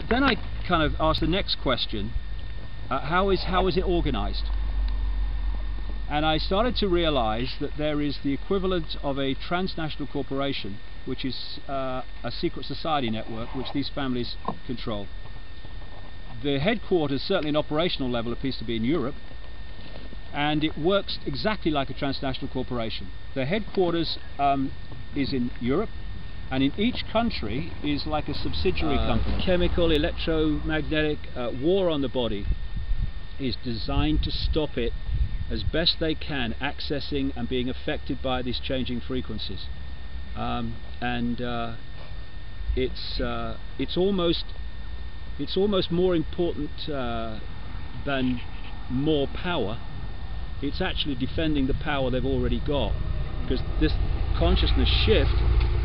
then I kind of asked the next question, how is it organized? And I started to realize that there is the equivalent of a transnational corporation, which is a secret society network which these families control. The headquarters, certainly an operational level, appears to be in Europe, and it works exactly like a transnational corporation. The headquarters is in Europe, and in each country is like a subsidiary company. Chemical, electromagnetic, war on the body is designed to stop it as best they can accessing and being affected by these changing frequencies. It's almost more important than more power. It's actually defending the power they've already got, because this consciousness shift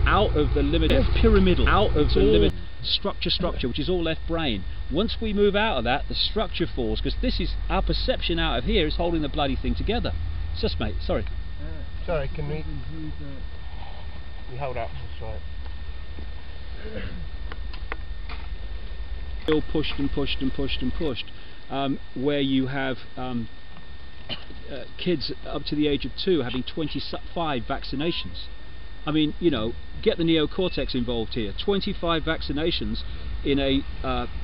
out of the limited pyramidal, out of the limited structure, which is all left brain. Once we move out of that, the structure falls, because this is our perception out of here is holding the bloody thing together. It's just, mate, sorry. Sorry, can we hold up? That's right. Still pushed and pushed and pushed and pushed, where you have kids up to the age of 2 having 25 vaccinations. I mean, you know, get the neocortex involved here. 25 vaccinations in a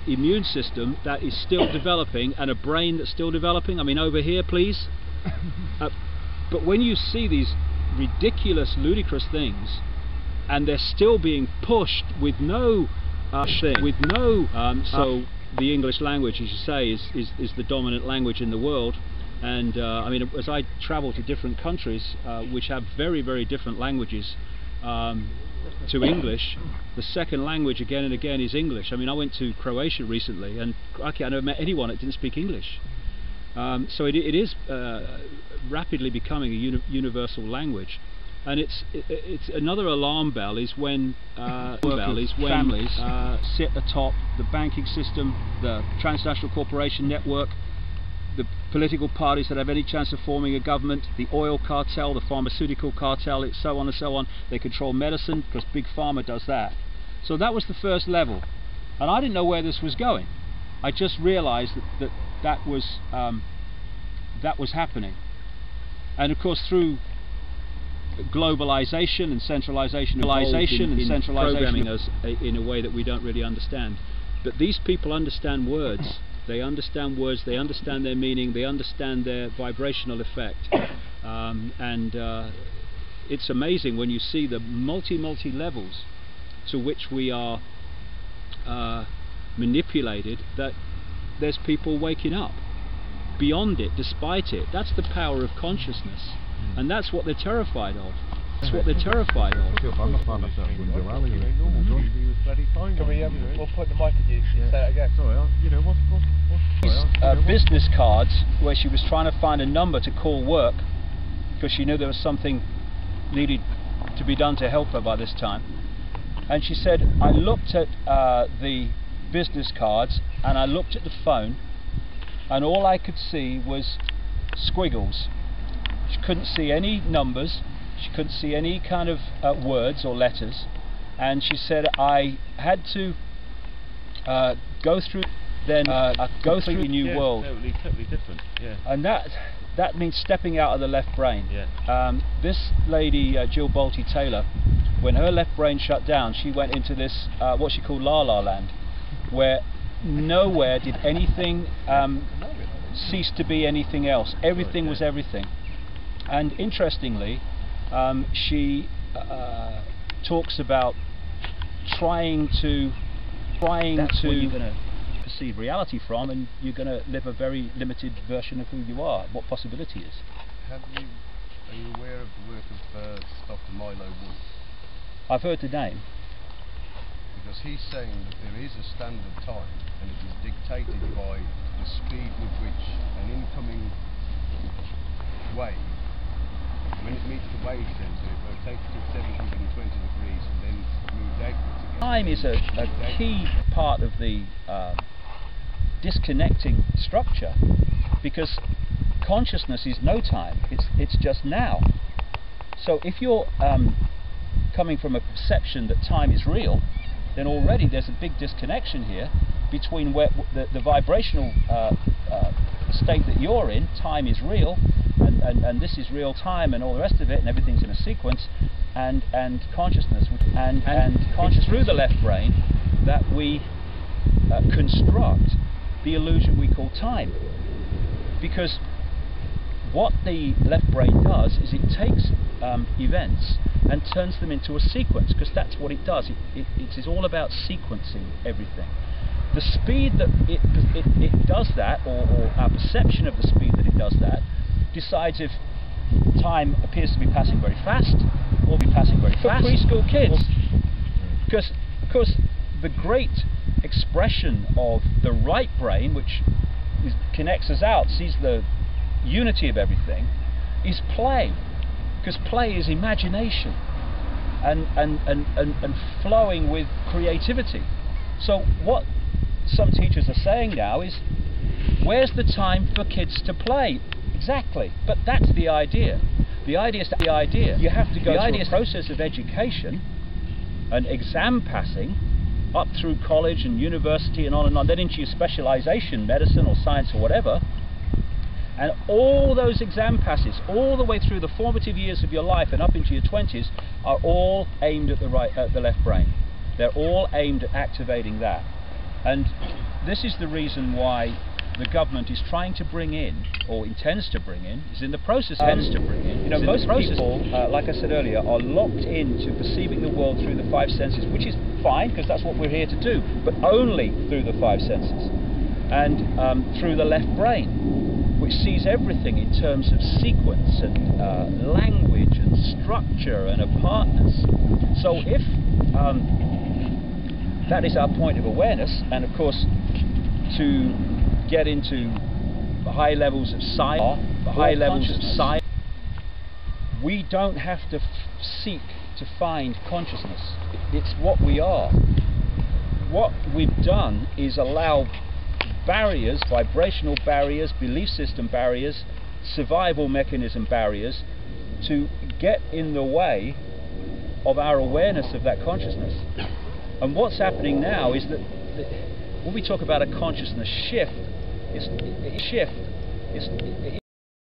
immune system that is still developing, and a brain that's still developing. I mean, over here, please. But when you see these ridiculous, ludicrous things, and they're still being pushed with no so the English language, as you say, is the dominant language in the world. And I mean, as I travel to different countries which have very, very different languages to English, the second language again and again is English. I mean, I went to Croatia recently, and I never met anyone that didn't speak English. So it is rapidly becoming a universal language. And it's another alarm bell is when families sit atop the banking system, the transnational corporation network, the political parties that have any chance of forming a government, the oil cartel, the pharmaceutical cartel, so on and so on. They control medicine because Big Pharma does that. So that was the first level, and I didn't know where this was going. I just realized that was happening. And of course, through globalization and centralization programming us in a way that we don't really understand. But these people understand words. They understand words, they understand their meaning, they understand their vibrational effect. It's amazing when you see the multi levels to which we are manipulated, that there's people waking up beyond it, despite it. That's the power of consciousness, and that's what they're terrified of. That's what they're terrified of. Can we'll put the mic at you, say that again. Sorry, business cards where she was trying to find a number to call work, because she knew there was something needed to be done to help her by this time. And she said, I looked at the business cards and I looked at the phone, and all I could see was squiggles. She couldn't see any numbers, she couldn't see any kind of words or letters, and she said I had to go through go through a new world. Totally different. Yeah. And that means stepping out of the left brain. Yeah. This lady, Jill Bolte Taylor, when her left brain shut down, she went into this what she called La La Land, where nowhere did anything cease to be anything else. Everything was everything. And interestingly, she talks about trying to where you're going to perceive reality from, and you're going to live a very limited version of who you are, what possibility is. Are you aware of the work of Dr. Milo Wood? I've heard the name. Because he's saying that there is a standard time, and it is dictated by the speed with which an incoming wave, when it meets the wave centre, it rotates to 720 degrees and then moves outwards again. Time is a key part of the disconnecting structure, because consciousness is no time, it's just now. So if you're coming from a perception that time is real, then already there's a big disconnection here between where the vibrational state that you're in. Time is real, and this is real time, and all the rest of it, and everything's in a sequence, and consciousness, and consciousness through the left brain that we construct the illusion we call time. Because what the left brain does is it takes events and turns them into a sequence, because that's what it does. It is all about sequencing everything. The speed that it does that, or our perception of the speed that it does that, decides if time appears to be passing very fast or be passing very fast. For preschool kids, because of course the great expression of the right brain, which connects us out, sees the unity of everything, is play, because play is imagination and flowing with creativity. So what some teachers are saying now is, where's the time for kids to play? Exactly, but that's the idea. The idea is the idea. You have to go through a process of education and exam passing up through college and university and on, then into your specialisation, medicine or science or whatever. And all those exam passes, all the way through the formative years of your life and up into your 20s, are all aimed at the left brain. They're all aimed at activating that. And this is the reason why the government is trying to bring in, or intends to bring in, is in the process to bring in. You know, most people, like I said earlier, are locked into perceiving the world through the five senses, which is fine, because that's what we're here to do, but only through the five senses. And through the left brain, which sees everything in terms of sequence and language and structure and apartness. So if that is our point of awareness, and of course to get into high levels of science, we don't have to seek to find consciousness. It's what we are. What we've done is allow barriers, vibrational barriers, belief system barriers, survival mechanism barriers, to get in the way of our awareness of that consciousness. And what's happening now is that when we talk about a consciousness shift,